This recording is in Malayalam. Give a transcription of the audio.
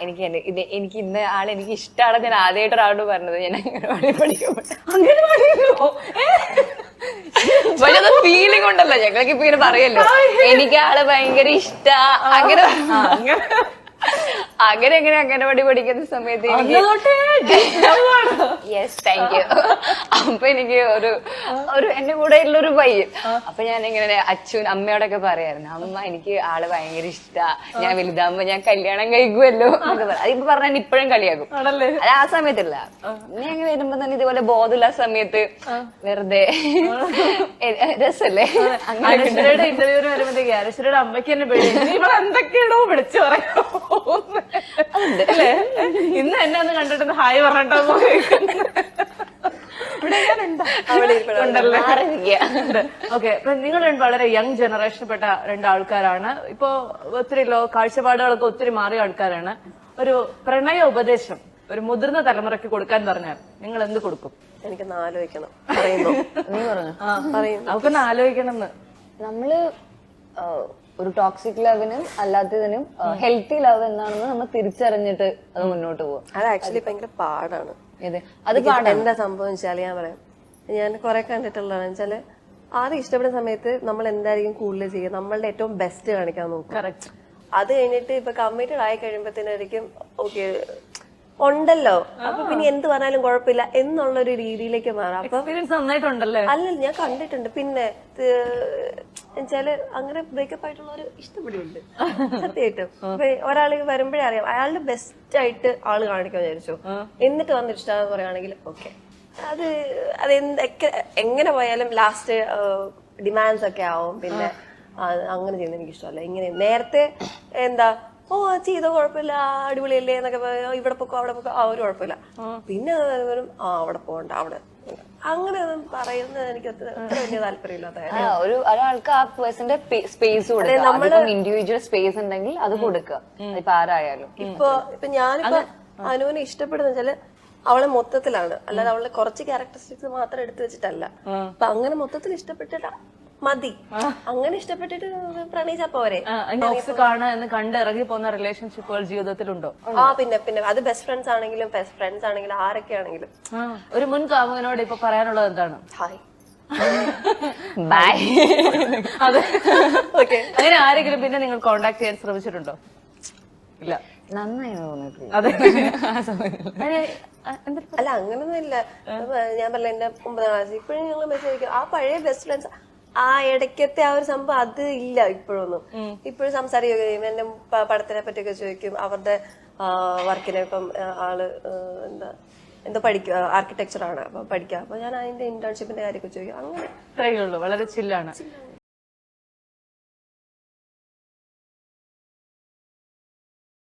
എനിക്ക് ഇന്ന ആളെനിക്ക് ഇഷ്ടമാണ് ഞാൻ ആദ്യമായിട്ട് ഒരാളോട് പറഞ്ഞത്. ഞാൻ അംഗനവാടി പഠിക്കുമ്പോൾ പക്ഷെ അത് ഫീലിംഗ് ഉണ്ടല്ലോ, ഞങ്ങൾക്ക് ഇപ്പൊ ഇങ്ങനെ പറയല്ലോ എനിക്ക് ആള് ഭയങ്കര ഇഷ്ടാ അങ്ങനെ എങ്ങനെ അംഗനവാടി പഠിക്കുന്ന സമയത്ത് യെസ് താങ്ക് യു. അപ്പൊ എനിക്ക് ഒരു എന്റെ കൂടെ ഉള്ളൊരു പയ്യൻ. അപ്പൊ ഞാൻ ഇങ്ങനെ അമ്മയോടൊക്കെ പറയായിരുന്നു, അമ്മ എനിക്ക് ആള് ഭയങ്കര ഇഷ്ടാ, ഞാൻ വലുതാകുമ്പോ ഞാൻ കല്യാണം കഴിക്കുമല്ലോ എന്നൊക്കെ പറയാം. അതിപ്പോ പറഞ്ഞാൽ ഇപ്പോഴും കളിയാക്കും. അത് ആ സമയത്തല്ല, നീ അങ്ങനെ വരുമ്പോ തന്നെ ഇതുപോലെ ബോധമില്ല സമയത്ത് വെറുതെ രസല്ലേ. അനുശ്വരയുടെ ഇന്റർവ്യൂവിന് വരുമ്പോഴത്തേക്ക് അനുശ്വരയുടെ അമ്മയ്ക്ക് തന്നെ പേടി, എന്തൊക്കെയാണോ വിളിച്ചു പറയാ അല്ലേ. ഇന്ന് എന്നെ ഒന്ന് കണ്ടിട്ട് ഹായ് പറഞ്ഞിട്ടോ. ഓക്കെ, നിങ്ങൾ വളരെ യങ് ജനറേഷനിൽപ്പെട്ട രണ്ടാൾക്കാരാണ്. ഇപ്പോ ഒത്തിരി കാഴ്ചപ്പാടുകളൊക്കെ ഒത്തിരി മാറിയ ആൾക്കാരാണ്. ഒരു പ്രണയ ഉപദേശം ഒരു മുതിർന്ന തലമുറയ്ക്ക് കൊടുക്കാൻ പറഞ്ഞാൽ നിങ്ങൾ എന്ത് കൊടുക്കും? എനിക്കൊന്ന് ആലോചിക്കണം. പറയുന്നു നീ പറഞ്ഞു നമുക്കൊന്ന് ആലോചിക്കണം. നമ്മള് ഒരു ടോക്സിക് ലവിനും അല്ലാത്തതിനും ഹെൽത്തി ലവ് എന്താണെന്ന് നമ്മൾ തിരിച്ചറിഞ്ഞിട്ട് അത് മുന്നോട്ട് പോകും. അത് ആക്ച്വലി ഭയങ്കര പാടാണ്. അത് എന്താ സംഭവം വെച്ചാല് ഞാൻ പറയാം, ഞാൻ കുറെ കണ്ടിട്ടുള്ളതാണ് വെച്ചാല് ആദ്യം ഇഷ്ടപ്പെടുന്ന സമയത്ത് നമ്മൾ എന്തായിരിക്കും കൂടുതൽ ചെയ്യുക, നമ്മളുടെ ഏറ്റവും ബെസ്റ്റ് കാണിക്കാൻ നോക്കും. അത് കഴിഞ്ഞിട്ട് ഇപ്പൊ കമ്മിറ്റഡ് ആയി കഴിയുമ്പോഴത്തേനായിരിക്കും ഓക്കെ ഉണ്ടല്ലോ, അപ്പൊ പിന്നെ എന്ത് പറഞ്ഞാലും കുഴപ്പമില്ല എന്നുള്ളൊരു രീതിയിലേക്ക് മാറാം. അപ്പൊ നന്നായിട്ടുണ്ടല്ലേ? അല്ലല്ല, ഞാൻ കണ്ടിട്ടുണ്ട്. പിന്നെ എന്നുവെച്ചാല് അങ്ങനെ ബ്രേക്കപ്പ് ആയിട്ടുള്ളവര് ഇഷ്ടപ്പെടുന്നുണ്ട് സത്യമായിട്ടും. ഒരാൾ വരുമ്പോഴേ അറിയാം അയാളുടെ ബെസ്റ്റ് ആയിട്ട് ആള് കാണിക്കാൻ വിചാരിച്ചു, എന്നിട്ട് വന്നിട്ട് ഇഷ്ടമാണെന്ന് പറയുകയാണെങ്കിൽ ഓക്കെ. അത് എങ്ങനെ പോയാലും ലാസ്റ്റ് ഡിമാൻഡ്സ് ഒക്കെ ആവും. പിന്നെ അങ്ങനെ ചെയ്യുന്നത് എനിക്ക് ഇഷ്ടമല്ല. ഇങ്ങനെ നേരത്തെ എന്താ ഓ ചെയ്തോ കുഴപ്പമില്ല അടിപൊളിയല്ലേ എന്നൊക്കെ ഇവിടെ പൊക്കോ അവിടെ പൊക്കോ ഒരു കുഴപ്പമില്ല. പിന്നെ വരും അവിടെ പോകണ്ട അവിടെ അങ്ങനെ പറയുന്നത് എനിക്ക് അത്ര വലിയ താല്പര്യമില്ലാത്ത ഒരാൾക്ക് ആ പേഴ്സന്റെ സ്പേസ് കൊടുക്കുക, ഇൻഡിവിജ്വൽ സ്പേസ് ഉണ്ടെങ്കിൽ അത് കൊടുക്കുക. ഇപ്പൊ ആരായാലും ഇപ്പൊ ഞാനിപ്പോ അനുവിനെ ഇഷ്ടപ്പെടുന്ന വെച്ചാല് അവളെ മൊത്തത്തിലാണ്, അല്ലാതെ അവളുടെ കുറച്ച് ക്യാരക്ടറിസ്റ്റിക്സ് മാത്രം എടുത്തു വെച്ചിട്ടല്ല. അപ്പൊ അങ്ങനെ മൊത്തത്തിൽ ഇഷ്ടപ്പെട്ടിട്ട് മതി, അങ്ങനെ ഇഷ്ടപ്പെട്ടിട്ട് പ്രണയിച്ചാ പോരെ. എന്ന് കണ്ട് ഇറങ്ങി പോകുന്ന റിലേഷൻഷിപ്പുകൾ ജീവിതത്തിലുണ്ടോ? പിന്നെ അത് ബെസ്റ്റ് ഫ്രണ്ട്സ് ആണെങ്കിലും ബെസ്റ്റ് ഫ്രണ്ട്സ് ആണെങ്കിലും ആരൊക്കെ ആണെങ്കിലും. ഒരു മുൻ കാമുകനോട് ഇപ്പൊ പറയാനുള്ളത് എന്താണ്? Hi bye. അതെ, ഓക്കെ. അങ്ങനെ ആരെങ്കിലും പിന്നെ നിങ്ങൾ കോണ്ടാക്ട് ചെയ്യാൻ ശ്രമിച്ചിട്ടുണ്ടോ? ഇല്ല. നന്നായി തോന്നിയിട്ടില്ല. അതെ, അല്ല അങ്ങനൊന്നും ഇല്ല. ഞാൻ പറഞ്ഞ എന്റെ 9ാം ക്ലാസ് ഇപ്പോഴും ഞങ്ങൾ മെസ്സേജ് അയക്കും. ആ പഴയ ബെസ്റ്റ് ഫ്രണ്ട്സ് ആ ഇടയ്ക്കത്തെ ആ ഒരു സംഭവം അത് ഇല്ല ഇപ്പോഴൊന്നും. ഇപ്പോഴും സംസാരിക്കുകയും എന്റെ പഠനത്തിനെ പറ്റിയൊക്കെ ചോദിക്കും, അവരുടെ വർക്കിനെ. ഇപ്പം ആള് എന്താ പഠിക്കുക, ആർക്കിടെക്ചർ ആണ്, അപ്പൊ പഠിക്കാം. അപ്പൊ ഞാൻ അതിന്റെ ഇന്റേൺഷിപ്പിന്റെ കാര്യമൊക്കെ ചോദിക്കും. അങ്ങനെ വളരെ ചില്ലാണ്.